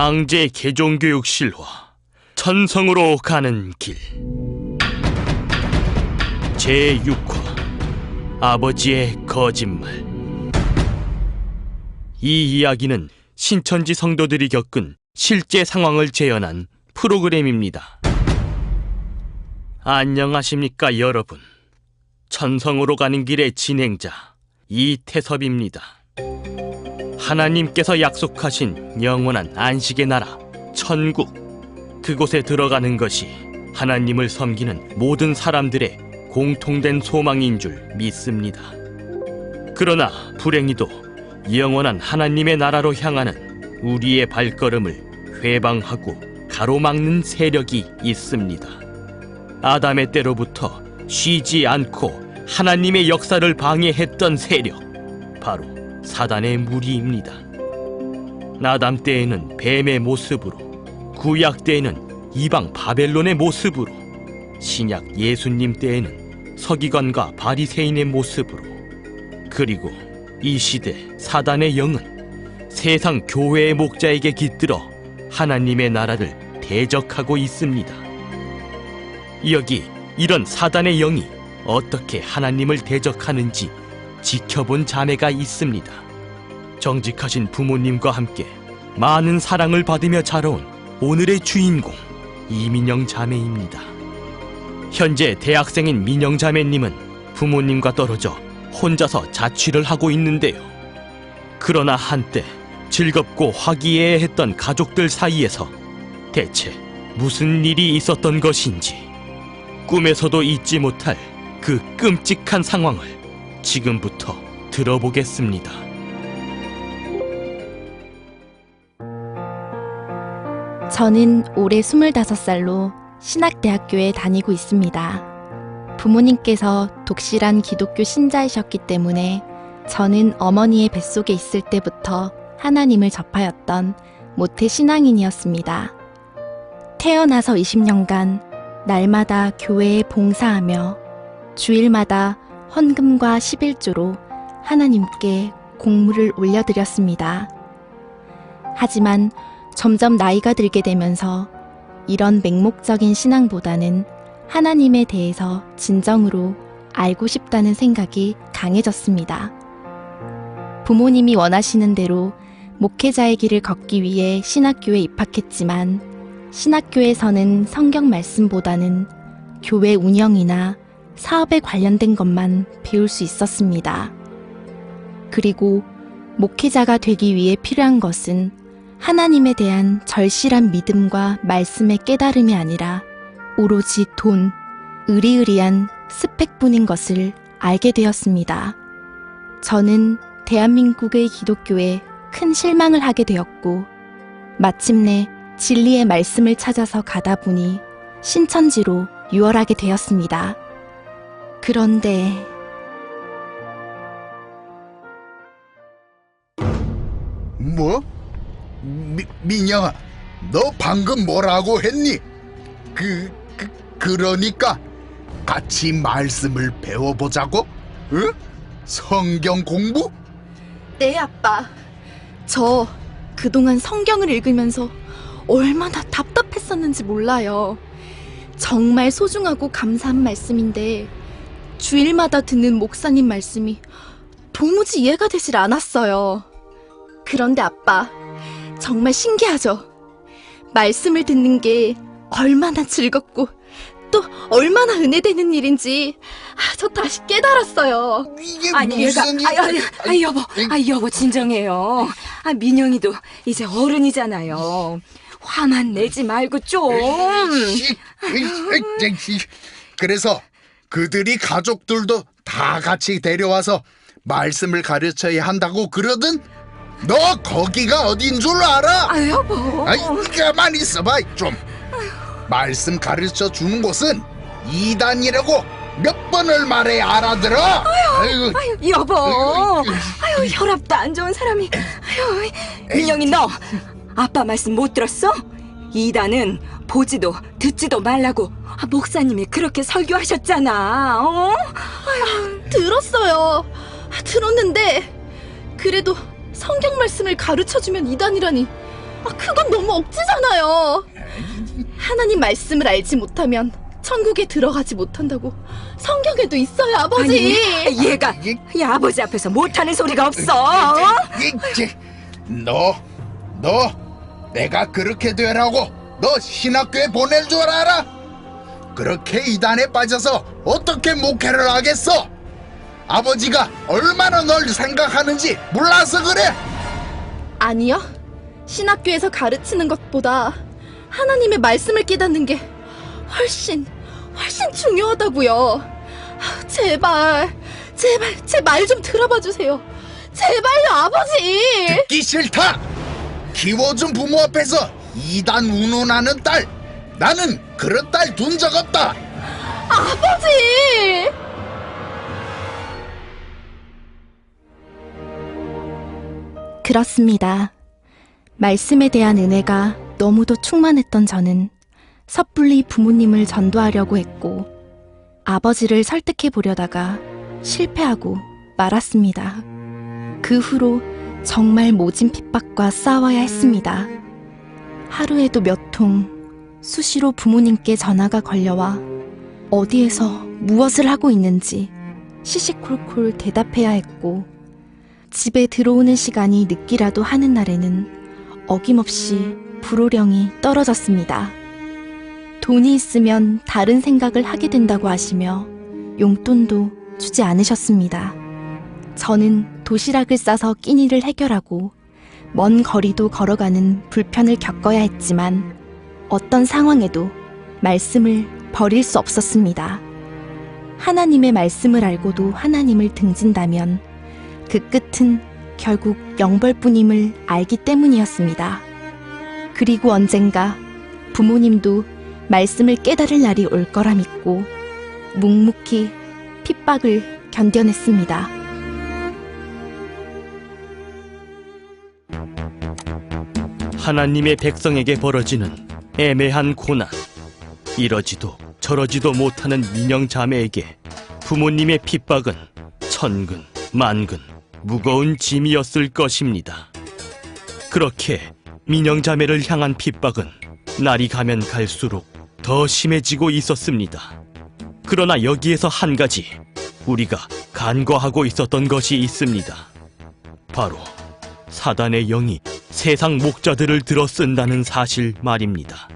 강제 개종교육 실화, 천성으로 가는 길. 제6화, 아버지의 거짓말. 이 이야기는 신천지 성도들이 겪은 실제 상황을 재현한 프로그램입니다. 안녕하십니까 여러분. 천성으로 가는 길의 진행자 이태섭입니다. 하나님께서 약속하신 영원한 안식의 나라, 천국, 그곳에 들어가는 것이 하나님을 섬기는 모든 사람들의 공통된 소망인 줄 믿습니다. 그러나 불행히도 영원한 하나님의 나라로 향하는 우리의 발걸음을 회방하고 가로막는 세력이 있습니다. 아담의 때로부터 쉬지 않고 하나님의 역사를 방해했던 세력, 바로 사단의 무리입니다. 아담 때에는 뱀의 모습으로, 구약 때에는 이방 바벨론의 모습으로, 신약 예수님 때에는 서기관과 바리새인의 모습으로, 그리고 이 시대 사단의 영은 세상 교회의 목자에게 깃들어 하나님의 나라를 대적하고 있습니다. 여기 이런 사단의 영이 어떻게 하나님을 대적하는지 지켜본 자매가 있습니다. 정직하신 부모님과 함께 많은 사랑을 받으며 자라온 오늘의 주인공 이민영 자매입니다. 현재 대학생인 민영 자매님은 부모님과 떨어져 혼자서 자취를 하고 있는데요. 그러나 한때 즐겁고 화기애애했던 가족들 사이에서 대체 무슨 일이 있었던 것인지, 꿈에서도 잊지 못할 그 끔찍한 상황을 지금부터 들어보겠습니다. 저는 올해 25살로 신학대학교에 다니고 있습니다. 부모님께서 독실한 기독교 신자이셨기 때문에 저는 어머니의 뱃속에 있을 때부터 하나님을 접하였던 모태 신앙인이었습니다. 태어나서 20년간 날마다 교회에 봉사하며 주일마다 헌금과 11조로 하나님께 공물을 올려드렸습니다. 하지만 점점 나이가 들게 되면서 이런 맹목적인 신앙보다는 하나님에 대해서 진정으로 알고 싶다는 생각이 강해졌습니다. 부모님이 원하시는 대로 목회자의 길을 걷기 위해 신학교에 입학했지만 신학교에서는 성경 말씀보다는 교회 운영이나 사업에 관련된 것만 배울 수 있었습니다. 그리고 목회자가 되기 위해 필요한 것은 하나님에 대한 절실한 믿음과 말씀의 깨달음이 아니라 오로지 돈, 의리의리한 스펙뿐인 것을 알게 되었습니다. 저는 대한민국의 기독교에 큰 실망을 하게 되었고, 마침내 진리의 말씀을 찾아서 가다 보니 신천지로 유월하게 되었습니다. 그런데 뭐? 민영아, 너 방금 뭐라고 했니? 그러니까 같이 말씀을 배워보자고? 응? 성경 공부? 네, 아빠. 저 그동안 성경을 읽으면서 얼마나 답답했었는지 몰라요. 정말 소중하고 감사한 말씀인데 주일마다 듣는 목사님 말씀이 도무지 이해가 되질 않았어요. 그런데 아빠, 정말 신기하죠? 말씀을 듣는 게 얼마나 즐겁고 또 얼마나 은혜되는 일인지 저 다시 깨달았어요. 이게 아니, 무슨 여보 진정해요. 민영이도 이제 어른이잖아요. 화만 내지 말고 좀. 그래서 그들이 가족들도 다 같이 데려와서 말씀을 가르쳐야 한다고 그러든? 너 거기가 어딘 줄 알아? 여보. 가만히 있어봐 좀. 말씀 가르쳐 주는 곳은 이단이라고 몇 번을 말해 알아들어? 여보. 혈압도 안 좋은 사람이. 민영이, 너 아빠 말씀 못 들었어? 이단은 보지도 듣지도 말라고 목사님이 그렇게 설교하셨잖아. 들었어요. 들었는데 그래도 성경 말씀을 가르쳐주면 이단이라니 그건 너무 억지잖아요. 하나님 말씀을 알지 못하면 천국에 들어가지 못한다고 성경에도 있어요, 아버지. 아니, 얘가 이 아버지 앞에서 못하는 소리가 없어. 너 내가 그렇게 되라고 너 신학교에 보낼 줄 알아? 그렇게 이단에 빠져서 어떻게 목회를 하겠어? 아버지가 얼마나 널 생각하는지 몰라서 그래. 아니요. 신학교에서 가르치는 것보다 하나님의 말씀을 깨닫는 게 훨씬 중요하다고요. 제발 제 말 좀 들어봐 주세요. 제발요, 아버지. 듣기 싫다. 키워준 부모 앞에서 이단 운운하는 딸, 나는 그런 딸 둔 적 없다. 아버지. 그렇습니다. 말씀에 대한 은혜가 너무도 충만했던 저는 섣불리 부모님을 전도하려고 했고 아버지를 설득해 보려다가 실패하고 말았습니다. 그 후로 정말 모진 핍박과 싸워야 했습니다. 하루에도 몇 통, 수시로 부모님께 전화가 걸려와 어디에서 무엇을 하고 있는지 시시콜콜 대답해야 했고 집에 들어오는 시간이 늦기라도 하는 날에는 어김없이 불호령이 떨어졌습니다. 돈이 있으면 다른 생각을 하게 된다고 하시며 용돈도 주지 않으셨습니다. 저는 도시락을 싸서 끼니를 해결하고 먼 거리도 걸어가는 불편을 겪어야 했지만 어떤 상황에도 말씀을 버릴 수 없었습니다. 하나님의 말씀을 알고도 하나님을 등진다면 그 끝은 결국 영벌뿐임을 알기 때문이었습니다. 그리고 언젠가 부모님도 말씀을 깨달을 날이 올 거라 믿고 묵묵히 핍박을 견뎌냈습니다. 하나님의 백성에게 벌어지는 애매한 고난, 이러지도 저러지도 못하는 민영 자매에게 부모님의 핍박은 천근 만근 무거운 짐이었을 것입니다. 그렇게 민영 자매를 향한 핍박은 날이 가면 갈수록 더 심해지고 있었습니다. 그러나 여기에서 한 가지 우리가 간과하고 있었던 것이 있습니다. 바로 사단의 영이 세상 목자들을 들어 쓴다는 사실 말입니다.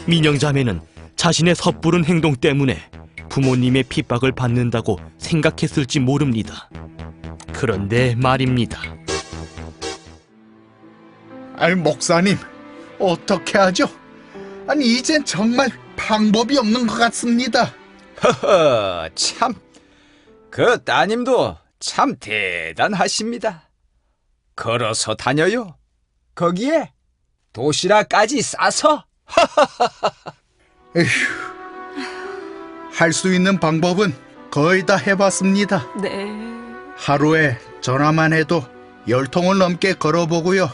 민영 자매는 자신의 섣부른 행동 때문에 부모님의 핍박을 받는다고 생각했을지 모릅니다. 그런데 말입니다. 아니, 목사님, 어떻게 하죠? 아니, 이젠 정말 방법이 없는 것 같습니다. 허허, 참. 그 따님도 참 대단하십니다. 걸어서 다녀요. 거기에 도시락까지 싸서. 할 수 있는 방법은 거의 다 해봤습니다. 네. 하루에 전화만 해도 10통을 넘게 걸어보고요.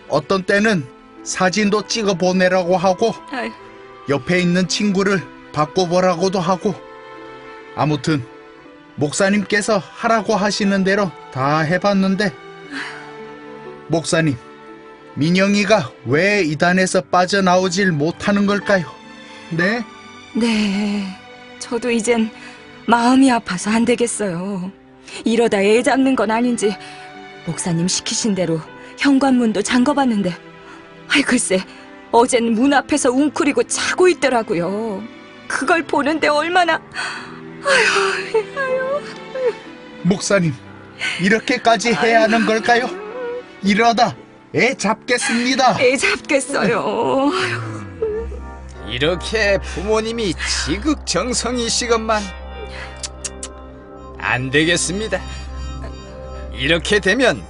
어떤 때는 사진도 찍어 보내라고 하고 아유. 옆에 있는 친구를 바꿔보라고도 하고 아무튼 목사님께서 하라고 하시는 대로 다 해봤는데 목사님, 민영이가 왜 이단에서 빠져나오질 못하는 걸까요? 네? 네, 저도 이젠 마음이 아파서 안 되겠어요. 이러다 애 잡는 건 아닌지 목사님 시키신 대로 현관문도 잠궈봤는데 아이 글쎄 어젠 문 앞에서 웅크리고 자고 있더라고요. 그걸 보는데 얼마나 목사님, 이렇게까지 해야 하는 걸까요? 이러다 애 잡겠습니다. 애 잡겠어요. 이렇게 부모님이 지극정성이시건만 안 되겠습니다. 이렇게 되면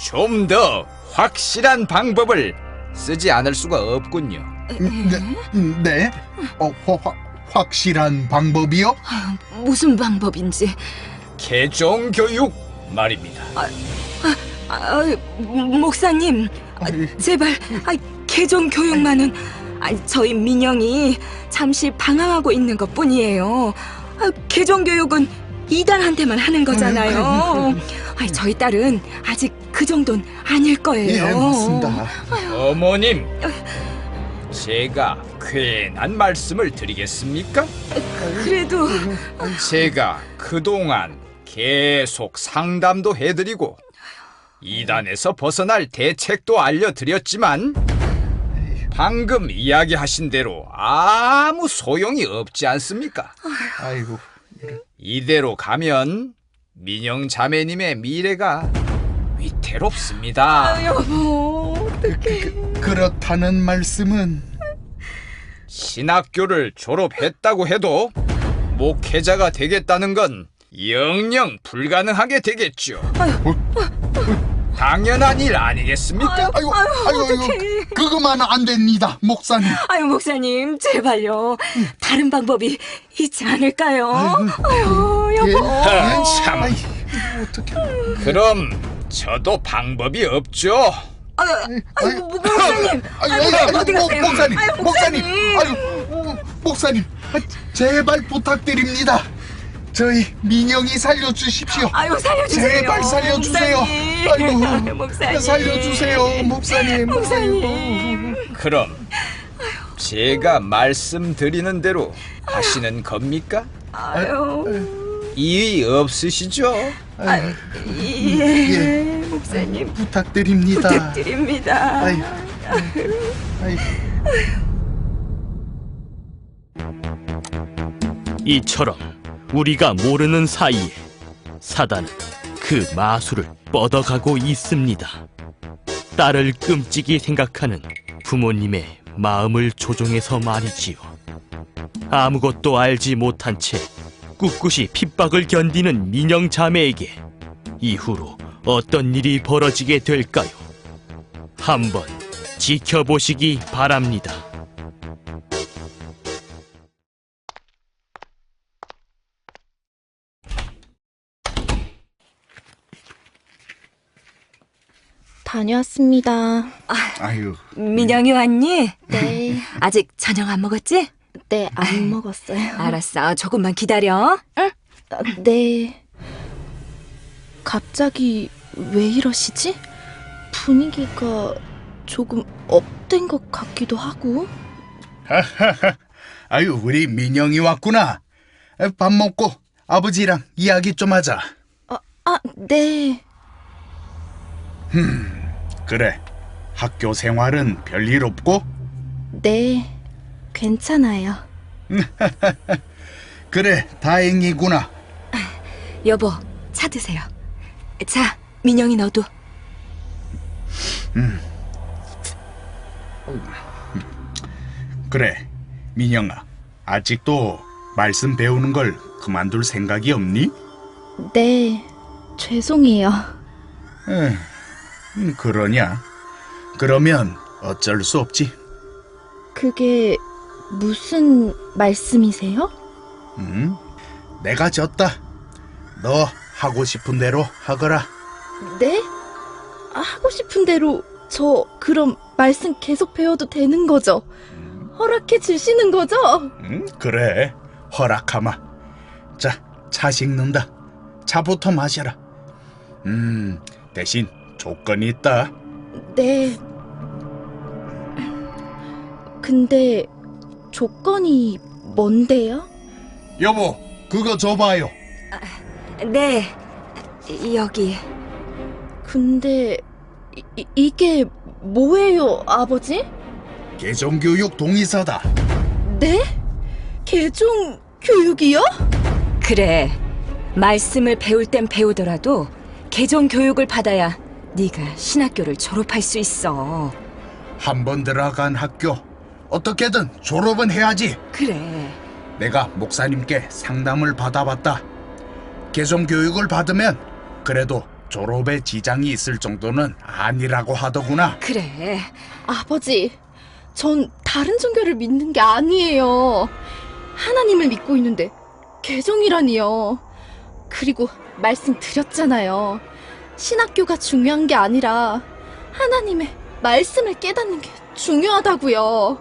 좀 더 확실한 방법을 쓰지 않을 수가 없군요. 네? 확실한 방법이요? 무슨 방법인지. 개종교육 말입니다. 목사님, 제발 개종 교육만은 저희 민영이 잠시 방황하고 있는 것뿐이에요. 개종 교육은 이단한테만 하는 거잖아요. 아이, 저희 딸은 아직 그 정도는 아닐 거예요. 예, 맞습니다. 어머님, 제가 괜한 말씀을 드리겠습니까? 그래도 제가 그동안 계속 상담도 해드리고 이단에서 벗어날 대책도 알려드렸지만 방금 이야기하신 대로 아무 소용이 없지 않습니까? 아이고. 이대로 가면 민영 자매님의 미래가 위태롭습니다. 여보, 그렇다는 말씀은 신학교를 졸업했다고 해도 목회자가 되겠다는 건 영영 불가능하게 되겠죠. 당연한 일 아니겠습니까? 아이고, 그거만 안 됩니다, 목사님. 아유, 목사님, 제발요. 다른 방법이 있지 않을까요? 아유, 여보. 참. 어떻게? 그럼 저도 방법이 없죠. 아유, 목사님. 어디 가세요? 목사님, 아유, 목사님, 목사님, 제발 부탁드립니다. 저희 민영이 살려주십시오. 아유, 살려주세요. 제발 살려주세요. 목사님. 아이고, 목사님. 살려주세요, 목사님. 목사님. 그럼 제가 말씀드리는 대로 하시는 겁니까? 아유. 이의 없으시죠? 예, 목사님. 부탁드립니다. 부탁드립니다. 아이고. 이처럼 우리가 모르는 사이에 사단은 그 마술을 뻗어가고 있습니다. 딸을 끔찍이 생각하는 부모님의 마음을 조종해서 말이지요. 아무것도 알지 못한 채 꿋꿋이 핍박을 견디는 민영 자매에게 이후로 어떤 일이 벌어지게 될까요? 한번 지켜보시기 바랍니다. 다녀왔습니다. 아유, 민영이 왔니? 네, 아직 저녁 안 먹었지? 네, 안 먹었어요. 알았어, 조금만 기다려. 네. 갑자기 왜 이러시지? 분위기가 조금 업된 것 같기도 하고. 아유, 우리 민영이 왔구나. 밥 먹고 아버지랑 이야기 좀 하자. 네. 그래, 학교 생활은 별일 없고? 네, 괜찮아요. 그래, 다행이구나. 여보, 차 드세요. 자, 민영이 너도. 그래, 민영아, 아직도 말씀 배우는 걸 그만둘 생각이 없니? 네, 죄송해요. 그러냐? 그러면 어쩔 수 없지. 그게 무슨 말씀이세요? 내가 졌다. 너 하고 싶은 대로 하거라. 네? 하고 싶은 대로 저 그럼 말씀 계속 배워도 되는 거죠? 허락해 주시는 거죠? 그래, 허락하마. 자, 차 식는다. 차부터 마셔라. 대신 조건이 있다. 네. 근데 조건이 뭔데요? 여보, 그거 줘봐요. 네, 여기. 근데 이게 뭐예요, 아버지? 개정교육 동의서다. 네? 개종 교육이요? 그래, 말씀을 배울 땐 배우더라도 개종 교육을 받아야 네가 신학교를 졸업할 수 있어. 한 번 들어간 학교 어떻게든 졸업은 해야지. 그래, 내가 목사님께 상담을 받아봤다. 개정교육을 받으면 그래도 졸업에 지장이 있을 정도는 아니라고 하더구나. 그래. 아버지, 전 다른 종교를 믿는 게 아니에요. 하나님을 믿고 있는데 개종이라니요. 그리고 말씀드렸잖아요. 신학교가 중요한 게 아니라 하나님의 말씀을 깨닫는 게 중요하다고요.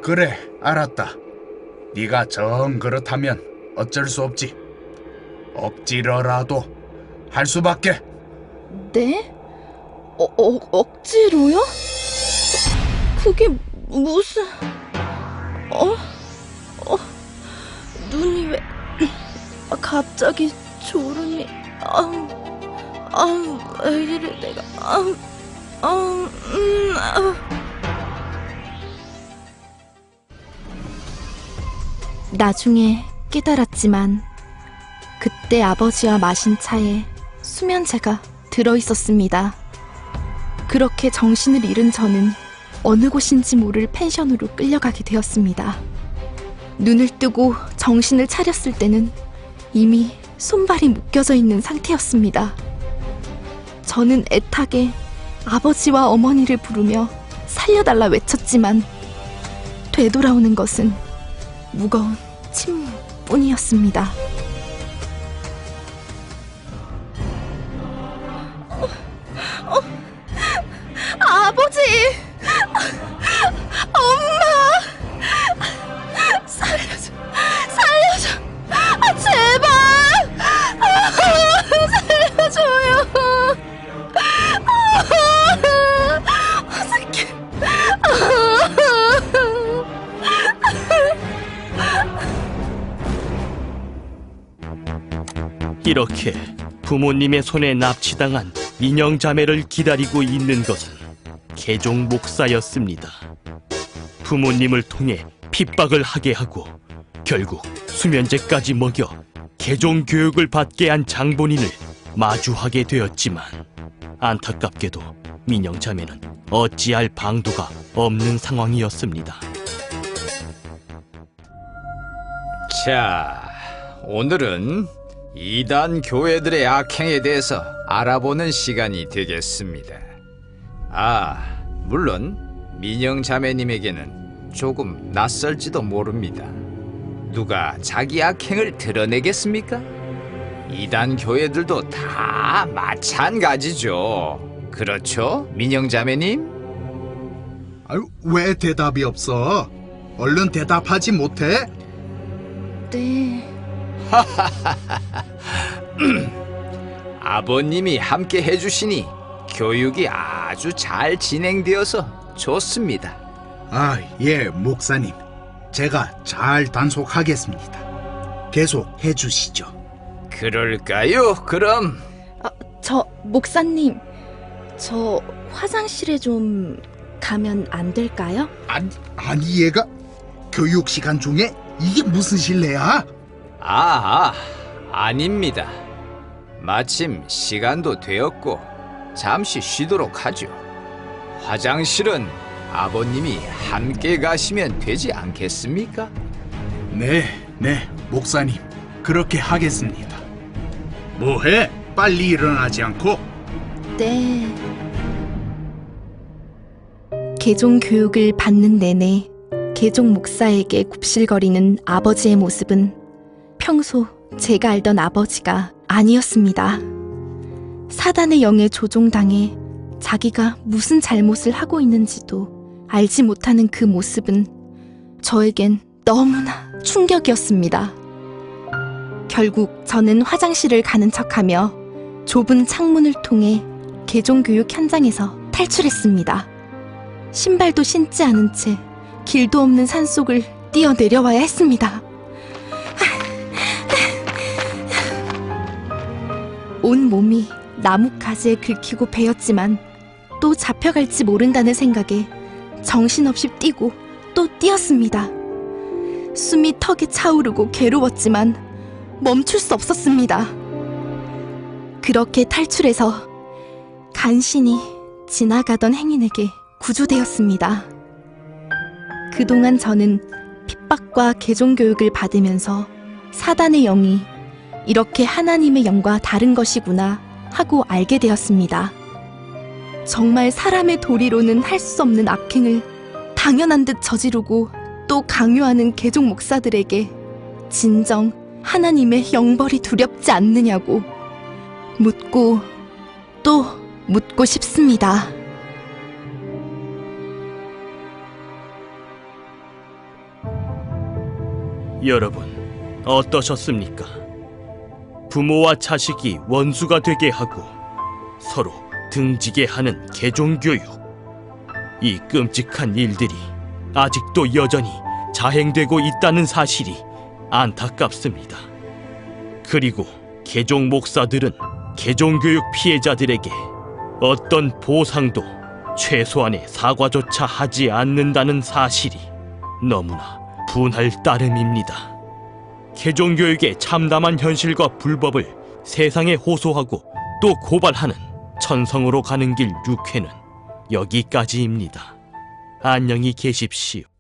그래, 알았다. 네가 정 그렇다면 어쩔 수 없지. 억지로라도 할 수밖에. 네? 억지로요? 그게 무슨... 눈이 왜 갑자기 졸음이... 왜 이래 내가... 나중에 깨달았지만 그때 아버지와 마신 차에 수면제가 들어있었습니다. 그렇게 정신을 잃은 저는 어느 곳인지 모를 펜션으로 끌려가게 되었습니다. 눈을 뜨고 정신을 차렸을 때는 이미 손발이 묶여져 있는 상태였습니다. 저는 애타게 아버지와 어머니를 부르며 살려달라 외쳤지만 되돌아오는 것은 무거운 침묵뿐이었습니다. 아버지! 엄마! 살려줘! 제발! 살려줘요! 어떡해! 이렇게 부모님의 손에 납치당한 민영 자매를 기다리고 있는 것은 계종 목사였습니다. 부모님을 통해 핍박을 하게 하고 결국 수면제까지 먹여 계종 교육을 받게 한 장본인을 마주하게 되었지만 안타깝게도 민영 자매는 어찌할 방도가 없는 상황이었습니다. 자, 오늘은 이단 교회들의 악행에 대해서 알아보는 시간이 되겠습니다. 물론 민영 자매님에게는 조금 낯설지도 모릅니다. 누가 자기 악행을 드러내겠습니까? 이단 교회들도 다 마찬가지죠. 그렇죠, 민영 자매님? 아유, 왜 대답이 없어? 얼른 대답하지 못해? 네... 아버님이 함께 해주시니 교육이 아주 잘 진행되어서 좋습니다. 예, 목사님. 제가 잘 단속하겠습니다. 계속 해주시죠. 그럴까요? 그럼 목사님, 저 화장실에 좀 가면 안 될까요? 아니 얘가 교육 시간 중에 이게 무슨 실례야? 아닙니다. 마침 시간도 되었고 잠시 쉬도록 하죠. 화장실은 아버님이 함께 가시면 되지 않겠습니까? 네, 목사님. 그렇게 하겠습니다. 뭐해? 빨리 일어나지 않고? 네... 계종 교육을 받는 내내 계종 목사에게 굽실거리는 아버지의 모습은 평소 제가 알던 아버지가 아니었습니다. 사단의 영에 조종당해 자기가 무슨 잘못을 하고 있는지도 알지 못하는 그 모습은 저에겐 너무나 충격이었습니다. 결국 저는 화장실을 가는 척하며 좁은 창문을 통해 계종교육 현장에서 탈출했습니다. 신발도 신지 않은 채 길도 없는 산속을 뛰어내려와야 했습니다. 온 몸이 나뭇가지에 긁히고 베었지만 또 잡혀갈지 모른다는 생각에 정신없이 뛰고 또 뛰었습니다. 숨이 턱에 차오르고 괴로웠지만 멈출 수 없었습니다. 그렇게 탈출해서 간신히 지나가던 행인에게 구조되었습니다. 그동안 저는 핍박과 계종교육을 받으면서 사단의 영이 이렇게 하나님의 영과 다른 것이구나 하고 알게 되었습니다. 정말 사람의 도리로는 할 수 없는 악행을 당연한 듯 저지르고 또 강요하는 계종 목사들에게 진정 하나님의 영벌이 두렵지 않느냐고 묻고 또 묻고 싶습니다. 여러분, 어떠셨습니까? 부모와 자식이 원수가 되게 하고 서로 등지게 하는 개종교육. 이 끔찍한 일들이 아직도 여전히 자행되고 있다는 사실이 안타깝습니다. 그리고 개종 목사들은 개종교육 피해자들에게 어떤 보상도 최소한의 사과조차 하지 않는다는 사실이 너무나 분할 따름입니다. 개종교육의 참담한 현실과 불법을 세상에 호소하고 또 고발하는 천성으로 가는 길 6회는 여기까지입니다. 안녕히 계십시오.